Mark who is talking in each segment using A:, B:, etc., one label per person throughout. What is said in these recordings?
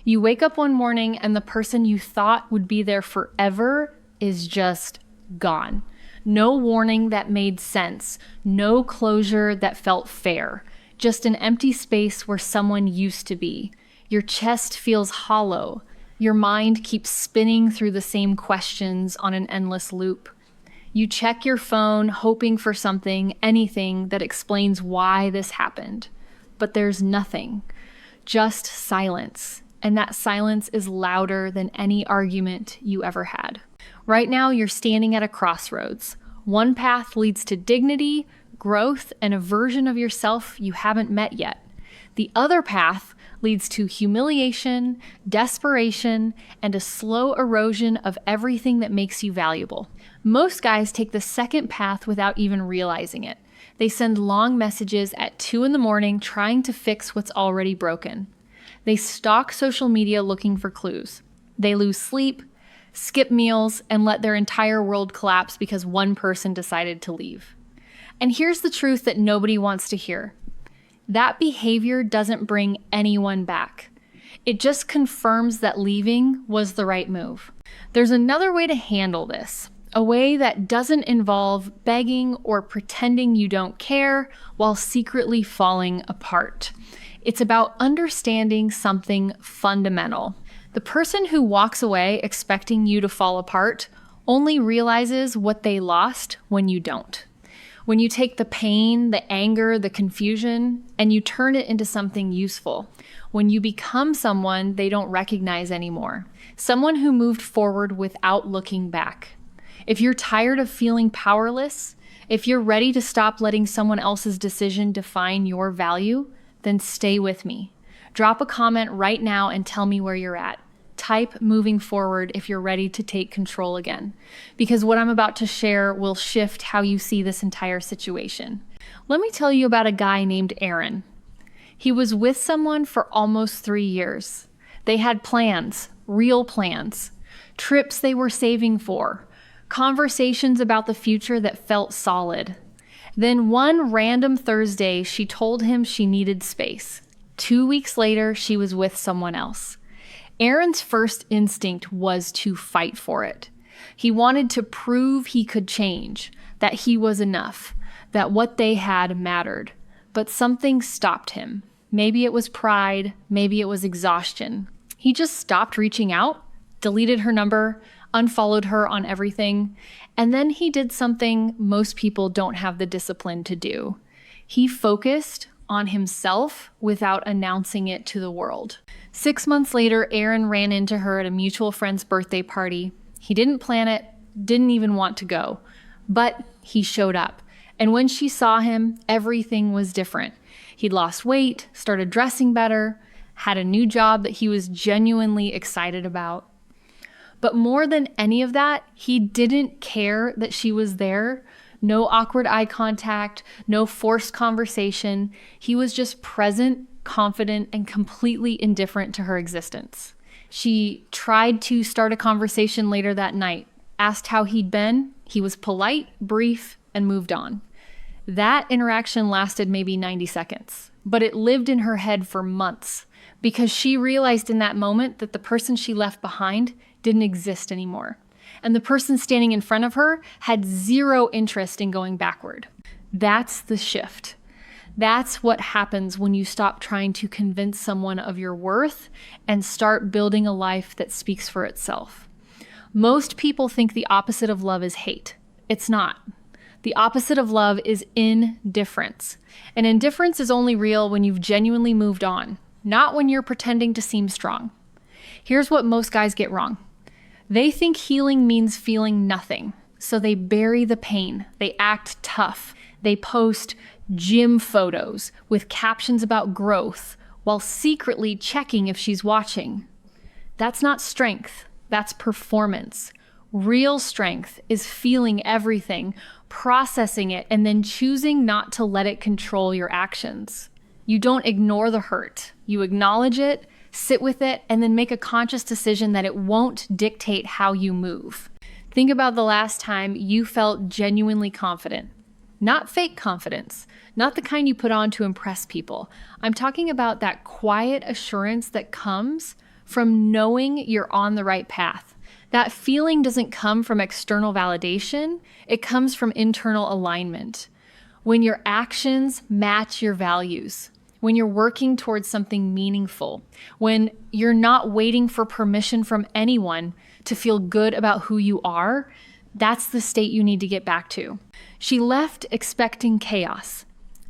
A: You wake up one morning and the person you thought would be there forever is just gone. No warning that made sense. No closure that felt fair. Just an empty space where someone used to be. Your chest feels hollow. Your mind keeps spinning through the same questions on an endless loop. You check your phone, hoping for something, anything that explains why this happened. But there's nothing. Just silence. And that silence is louder than any argument you ever had. Right now, you're standing at a crossroads. One path leads to dignity, growth, and a version of yourself you haven't met yet. The other path leads to humiliation, desperation, and a slow erosion of everything that makes you valuable. Most guys take the second path without even realizing it. They send long messages at 2 a.m. trying to fix what's already broken. They stalk social media looking for clues. They lose sleep, skip meals, and let their entire world collapse because one person decided to leave. And here's the truth that nobody wants to hear. That behavior doesn't bring anyone back. It just confirms that leaving was the right move. There's another way to handle this, a way that doesn't involve begging or pretending you don't care while secretly falling apart. It's about understanding something fundamental. The person who walks away expecting you to fall apart only realizes what they lost when you don't. When you take the pain, the anger, the confusion, and you turn it into something useful. When you become someone they don't recognize anymore. Someone who moved forward without looking back. If you're tired of feeling powerless, if you're ready to stop letting someone else's decision define your value, then stay with me. Drop a comment right now and tell me where you're at. Type moving forward if you're ready to take control again, because what I'm about to share will shift how you see this entire situation. Let me tell you about a guy named Aaron. He was with someone for almost 3 years. They had plans, real plans, trips they were saving for, conversations about the future that felt solid. Then one random Thursday, she told him she needed space. 2 weeks later, she was with someone else. Aaron's first instinct was to fight for it. He wanted to prove he could change, that he was enough, that what they had mattered. But something stopped him. Maybe it was pride, maybe it was exhaustion. He just stopped reaching out, deleted her number, unfollowed her on everything, and then he did something most people don't have the discipline to do. He focused on himself without announcing it to the world. 6 months later, Aaron ran into her at a mutual friend's birthday party. He didn't plan it, didn't even want to go, but he showed up. And when she saw him, everything was different. He'd lost weight, started dressing better, had a new job that he was genuinely excited about. But more than any of that, he didn't care that she was there. No awkward eye contact, no forced conversation. He was just present, confident, and completely indifferent to her existence. She tried to start a conversation later that night, asked how he'd been. He was polite, brief, and moved on. That interaction lasted maybe 90 seconds, but it lived in her head for months because she realized in that moment that the person she left behind didn't exist anymore. And the person standing in front of her had zero interest in going backward. That's the shift. That's what happens when you stop trying to convince someone of your worth and start building a life that speaks for itself. Most people think the opposite of love is hate. It's not. The opposite of love is indifference. And indifference is only real when you've genuinely moved on, not when you're pretending to seem strong. Here's what most guys get wrong. They think healing means feeling nothing, so they bury the pain. They act tough. They post gym photos with captions about growth while secretly checking if she's watching. That's not strength. That's performance. Real strength is feeling everything, processing it, and then choosing not to let it control your actions. You don't ignore the hurt. You acknowledge it, sit with it, and then make a conscious decision that it won't dictate how you move. Think about the last time you felt genuinely confident. Not fake confidence, not the kind you put on to impress people. I'm talking about that quiet assurance that comes from knowing you're on the right path. That feeling doesn't come from external validation, it comes from internal alignment. When your actions match your values, when you're working towards something meaningful, when you're not waiting for permission from anyone to feel good about who you are, that's the state you need to get back to. She left expecting chaos.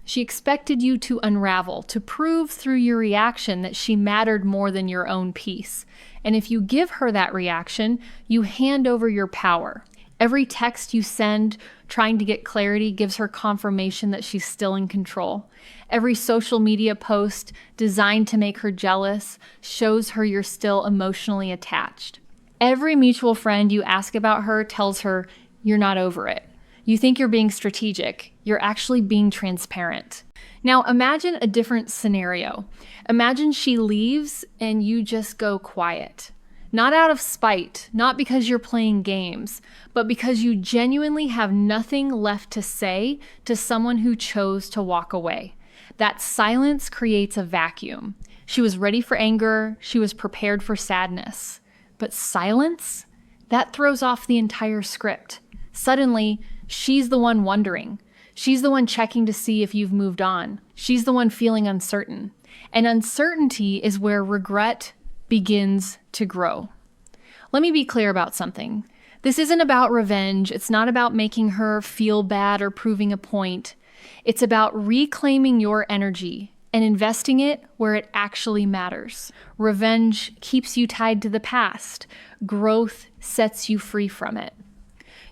A: She expected you to unravel, to prove through your reaction that she mattered more than your own peace. And if you give her that reaction, you hand over your power. Every text you send trying to get clarity gives her confirmation that she's still in control. Every social media post designed to make her jealous shows her you're still emotionally attached. Every mutual friend you ask about her tells her you're not over it. You think you're being strategic. You're actually being transparent. Now imagine a different scenario. Imagine she leaves and you just go quiet. Not out of spite, not because you're playing games, but because you genuinely have nothing left to say to someone who chose to walk away. That silence creates a vacuum. She was ready for anger. She was prepared for sadness. But silence? That throws off the entire script. Suddenly, she's the one wondering. She's the one checking to see if you've moved on. She's the one feeling uncertain. And uncertainty is where regret begins to grow. Let me be clear about something. This isn't about revenge. It's not about making her feel bad or proving a point. It's about reclaiming your energy and investing it where it actually matters. Revenge keeps you tied to the past. Growth sets you free from it.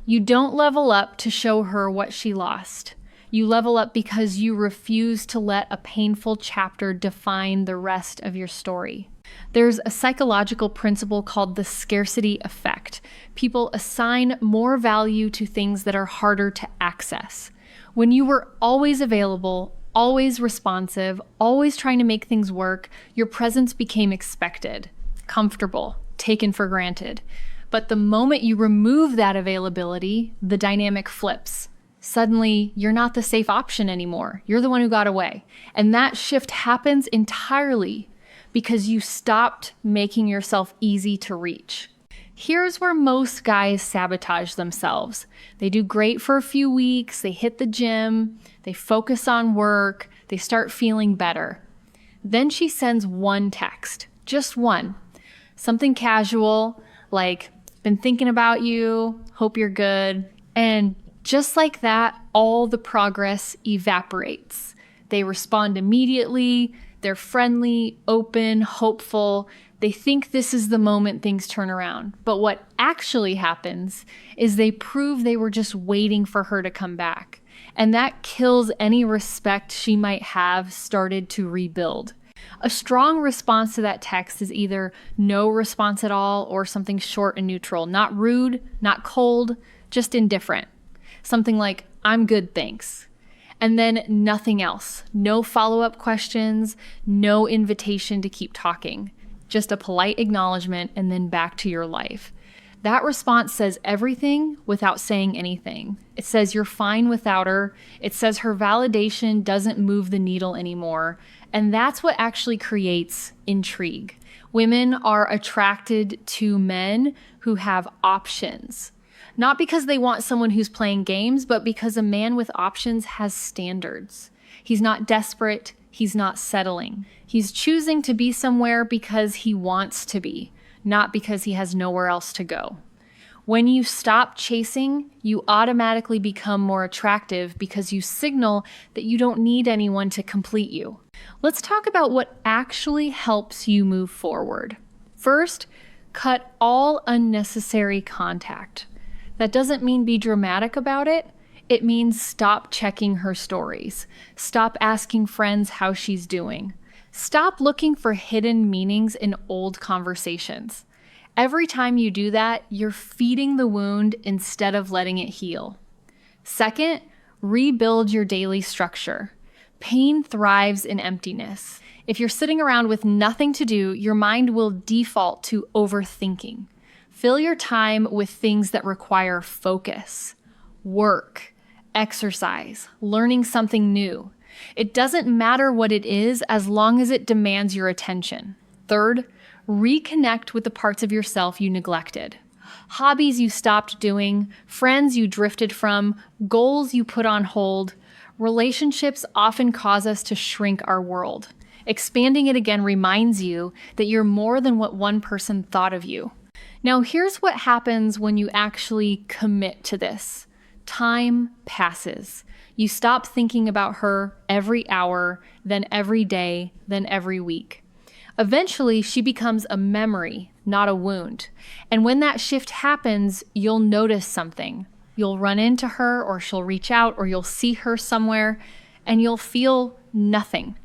A: You don't level up to show her what she lost. You level up because you refuse to let a painful chapter define the rest of your story. There's a psychological principle called the scarcity effect. People assign more value to things that are harder to access. When you were always available, always responsive, always trying to make things work, your presence became expected, comfortable, taken for granted. But the moment you remove that availability, the dynamic flips. Suddenly, you're not the safe option anymore. You're the one who got away. And that shift happens entirely because you stopped making yourself easy to reach. Here's where most guys sabotage themselves. They do great for a few weeks, they hit the gym, they focus on work, they start feeling better. Then she sends one text, just one. Something casual, like, been thinking about you, hope you're good. And just like that, all the progress evaporates. They respond immediately, they're friendly, open, hopeful. They think this is the moment things turn around. But what actually happens is they prove they were just waiting for her to come back. And that kills any respect she might have started to rebuild. A strong response to that text is either no response at all or something short and neutral. Not rude, not cold, just indifferent. Something like, I'm good, thanks. And then nothing else. No follow-up questions, no invitation to keep talking. Just a polite acknowledgement and then back to your life. That response says everything without saying anything. It says you're fine without her. It says her validation doesn't move the needle anymore. And that's what actually creates intrigue. Women are attracted to men who have options. Not because they want someone who's playing games, but because a man with options has standards. He's not desperate. He's not settling. He's choosing to be somewhere because he wants to be, not because he has nowhere else to go. When you stop chasing, you automatically become more attractive because you signal that you don't need anyone to complete you. Let's talk about what actually helps you move forward. First, cut all unnecessary contact. That doesn't mean be dramatic about it. It means stop checking her stories. Stop asking friends how she's doing. Stop looking for hidden meanings in old conversations. Every time you do that, you're feeding the wound instead of letting it heal. Second, rebuild your daily structure. Pain thrives in emptiness. If you're sitting around with nothing to do, your mind will default to overthinking. Fill your time with things that require focus, work, exercise, learning something new. It doesn't matter what it is as long as it demands your attention. Third, Reconnect with the parts of yourself you neglected. Hobbies you stopped doing, friends you drifted from, goals you put on hold. Relationships often cause us to shrink our world. Expanding it again reminds you that you're more than what one person thought of you. Now, here's what happens when you actually commit to this. Time passes. You stop thinking about her every hour, then every day, then every week. Eventually, she becomes a memory, not a wound. And when that shift happens, you'll notice something. You'll run into her, or she'll reach out, or you'll see her somewhere, and you'll feel nothing.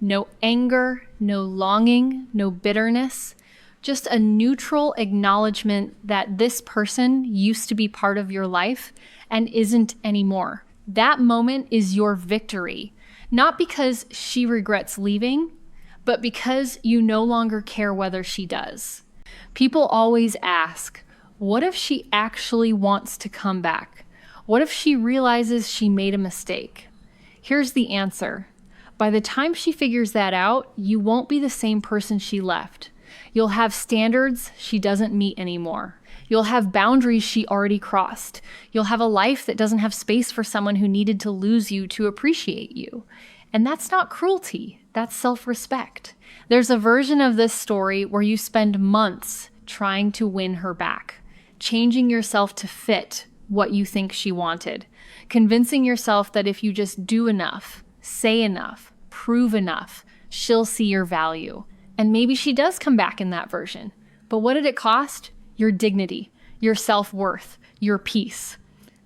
A: No anger, no longing, no bitterness, just a neutral acknowledgement that this person used to be part of your life and isn't anymore. That moment is your victory, not because she regrets leaving, but because you no longer care whether she does. People always ask, what if she actually wants to come back? What if she realizes she made a mistake? Here's the answer. By the time she figures that out, you won't be the same person she left. You'll have standards she doesn't meet anymore. You'll have boundaries she already crossed. You'll have a life that doesn't have space for someone who needed to lose you to appreciate you. And that's not cruelty, that's self-respect. There's a version of this story where you spend months trying to win her back, changing yourself to fit what you think she wanted, convincing yourself that if you just do enough, say enough, prove enough, she'll see your value. And maybe she does come back in that version. But what did it cost? Your dignity, your self-worth, your peace.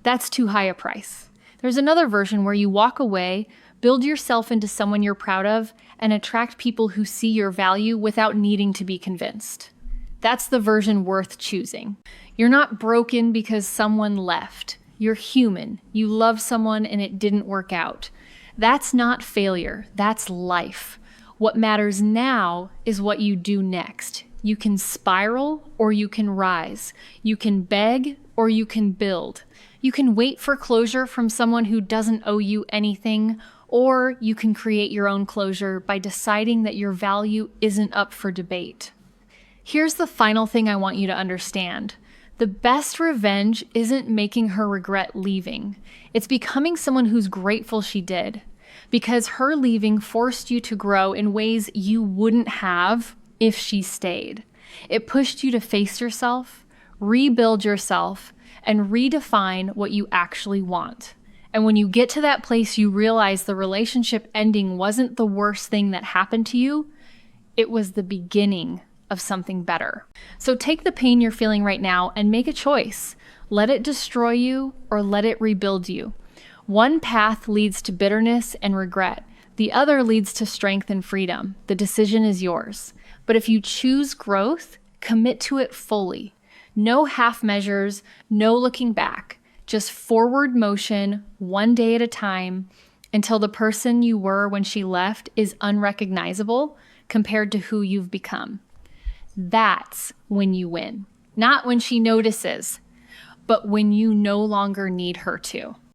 A: That's too high a price. There's another version where you walk away, build yourself into someone you're proud of, and attract people who see your value without needing to be convinced. That's the version worth choosing. You're not broken because someone left. You're human. You love someone and it didn't work out. That's not failure. That's life. What matters now is what you do next. You can spiral or you can rise. You can beg or you can build. You can wait for closure from someone who doesn't owe you anything, or you can create your own closure by deciding that your value isn't up for debate. Here's the final thing I want you to understand. The best revenge isn't making her regret leaving. It's becoming someone who's grateful she did, because her leaving forced you to grow in ways you wouldn't have if she stayed. It pushed you to face yourself, rebuild yourself, and redefine what you actually want. And when you get to that place, you realize the relationship ending wasn't the worst thing that happened to you. It was the beginning of something better. So take the pain you're feeling right now and make a choice. Let it destroy you or let it rebuild you. One path leads to bitterness and regret. The other leads to strength and freedom. The decision is yours. But if you choose growth, commit to it fully. No half measures, no looking back. Just forward motion, one day at a time, until the person you were when she left is unrecognizable compared to who you've become. That's when you win. Not when she notices, but when you no longer need her to.